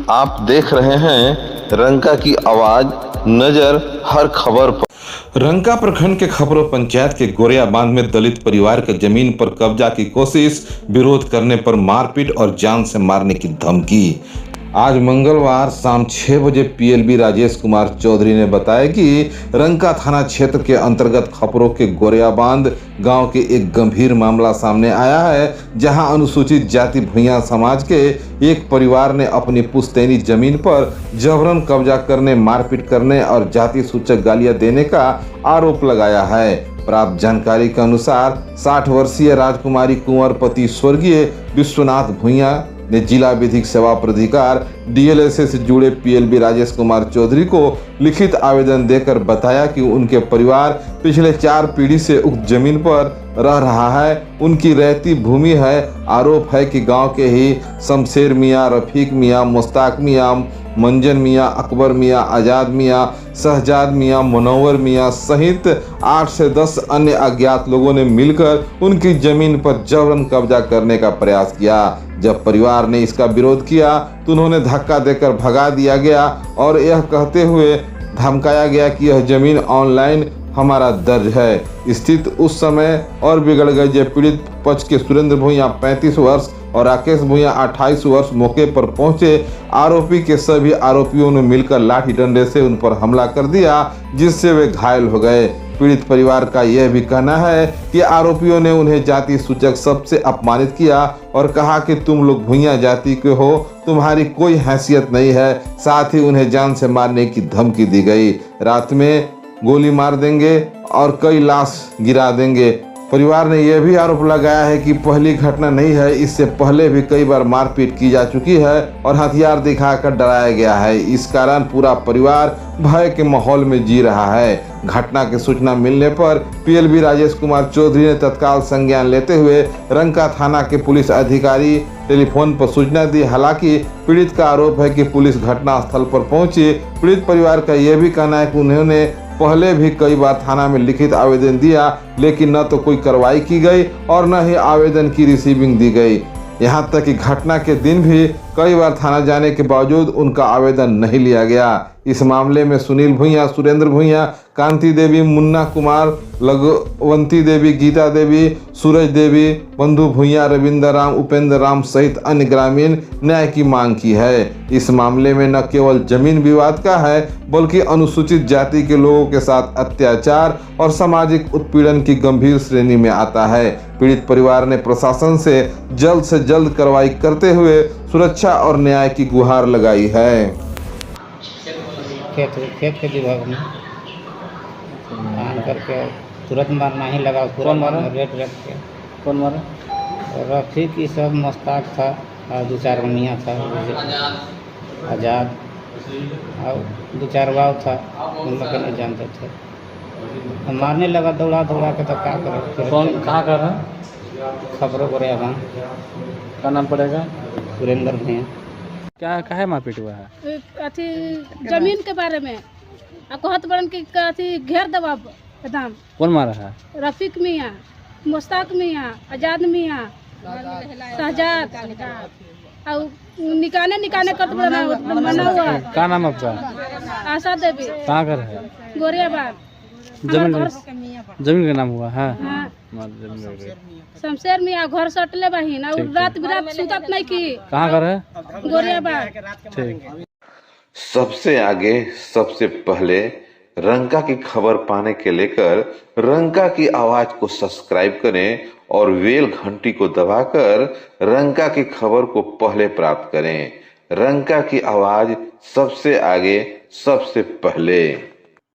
आप देख रहे हैं रंका की आवाज, नजर हर खबर पर। रंका प्रखंड के खबरों पंचायत के गोरिया बांध में दलित परिवार के जमीन पर कब्जा की कोशिश, विरोध करने पर मारपीट और जान से मारने की धमकी। आज मंगलवार शाम 6 बजे पीएलबी राजेश कुमार चौधरी ने बताया कि रंका थाना क्षेत्र के अंतर्गत खपरों के गोरिया बांध गांव के एक गंभीर मामला सामने आया है, जहां अनुसूचित जाति भूइयां समाज के एक परिवार ने अपनी पुश्तैनी जमीन पर जबरन कब्जा करने, मारपीट करने और जाति सूचक गालियां देने का आरोप लगाया है। प्राप्त जानकारी के अनुसार 60 वर्षीय राजकुमारी कुंवर पति स्वर्गीय विश्वनाथ भूइयां ने जिला विधिक सेवा प्राधिकार डीएलएसए से जुड़े पीएलबी राजेश कुमार चौधरी को लिखित आवेदन देकर बताया कि उनके परिवार पिछले 4 पीढ़ी से उक्त जमीन पर रह रहा है। उनकी रहती भूमि है। आरोप है कि गांव के ही शमशेर मियाँ, रफीक मियाँ, मुश्ताक मियाँ, मंजन मियाँ, अकबर मियाँ, आज़ाद मियाँ, शहजाद मियाँ, मुनव्वर मियाँ सहित 8 से 10 अन्य अज्ञात लोगों ने मिलकर उनकी जमीन पर जबरन कब्जा करने का प्रयास किया। जब परिवार ने इसका विरोध किया तो उन्होंने धक्का देकर भगा दिया गया और यह कहते हुए धमकाया गया कि यह जमीन ऑनलाइन हमारा दर्ज है। स्थिति उस समय और बिगड़ गई जब पीड़ित पक्ष के सुरेंद्र भूइयां 35 वर्ष और राकेश भूइयां 28 वर्ष मौके पर पहुंचे। आरोपी के सभी आरोपियों ने मिलकर लाठी डंडे से उन पर हमला कर दिया, जिससे वे घायल हो गए। पीड़ित परिवार का यह भी कहना है कि आरोपियों ने उन्हें जाति सूचक शब्द से अपमानित किया और कहा कि तुम लोग भूइयां जाति के हो, तुम्हारी कोई हैसियत नहीं है। साथ ही उन्हें जान से मारने की धमकी दी गई। रात में गोली मार देंगे और कई लाश गिरा देंगे। परिवार ने यह भी आरोप लगाया है कि पहली घटना नहीं है, इससे पहले भी कई बार मारपीट की जा चुकी है और हथियार दिखाकर डराया गया है। इस कारण पूरा परिवार भय के माहौल में जी रहा है। घटना की सूचना मिलने पर पीएलबी राजेश कुमार चौधरी ने तत्काल संज्ञान लेते हुए रंका थाना के पुलिस अधिकारी टेलीफोन पर सूचना दी। हालांकि पीड़ित का आरोप है कि पुलिस घटना स्थल पर पहुंची। पीड़ित परिवार का यह भी कहना है कि उन्होंने पहले भी कई बार थाना में लिखित आवेदन दिया, लेकिन न तो कोई कार्रवाई की गई और न ही आवेदन की रिसीविंग दी गई। यहां तक कि घटना के दिन भी कई बार थाना जाने के बावजूद उनका आवेदन नहीं लिया गया। इस मामले में सुनील भूइयां, सुरेंद्र भूइयां, कांति देवी, मुन्ना कुमार, लघुवंती देवी, गीता देवी, सूरज देवी, बंधु भूइयां, रविंद्र राम, उपेंद्र राम सहित अन्य ग्रामीण न्याय की मांग की है। इस मामले में न केवल जमीन विवाद का है, बल्कि अनुसूचित जाति के लोगों के साथ अत्याचार और सामाजिक उत्पीड़न की गंभीर श्रेणी में आता है। पीड़ित परिवार ने प्रशासन से जल्द कार्रवाई करते हुए सुरक्षा और न्याय की गुहार लगाई है। खेत के विभाग में आन करके तुरंत मारना ही लगा। कौन मारा? रेट रख के। कौन मारा? रफीक ये सब मुश्ताक था और 2-4 मियाँ था, आज़ाद और 2-4 गाँव था, उन लोग नहीं जानते थे। मारने लगा दौड़ा के, तो क्या करें। कौन कहाँ कर रहा है? खबरों को रहा क्या नाम पड़ेगा? सुरेंद्र भूइयां। क्या काहे मारपीट हुआ है? अथी जमीन के बारे में कहत बरन की अथी घेर दबाव एकदम। कौन मारा है? रफीक मियाँ, मुश्ताक मियाँ, आज़ाद मियाँ, शहजाद और निकाने कत बना हुआ। क्या नाम आपका? आशा देवी। कहाँ घर है? गोरिया बांध। जमीन का नाम हुआ है? हाँ। शमशेर मियाँ घर सटले बहिन और रात बिरात सुतत नहीं की। कहाँ घर है? गोरिया बांध। ठीक। सबसे आगे, सबसे पहले रंका की खबर पाने के लेकर रंका की आवाज को सब्सक्राइब करें और बेल घंटी को दबाकर रंका की खबर को पहले प्राप्त करें। रंका की आवाज सबसे आगे, सबसे पहले।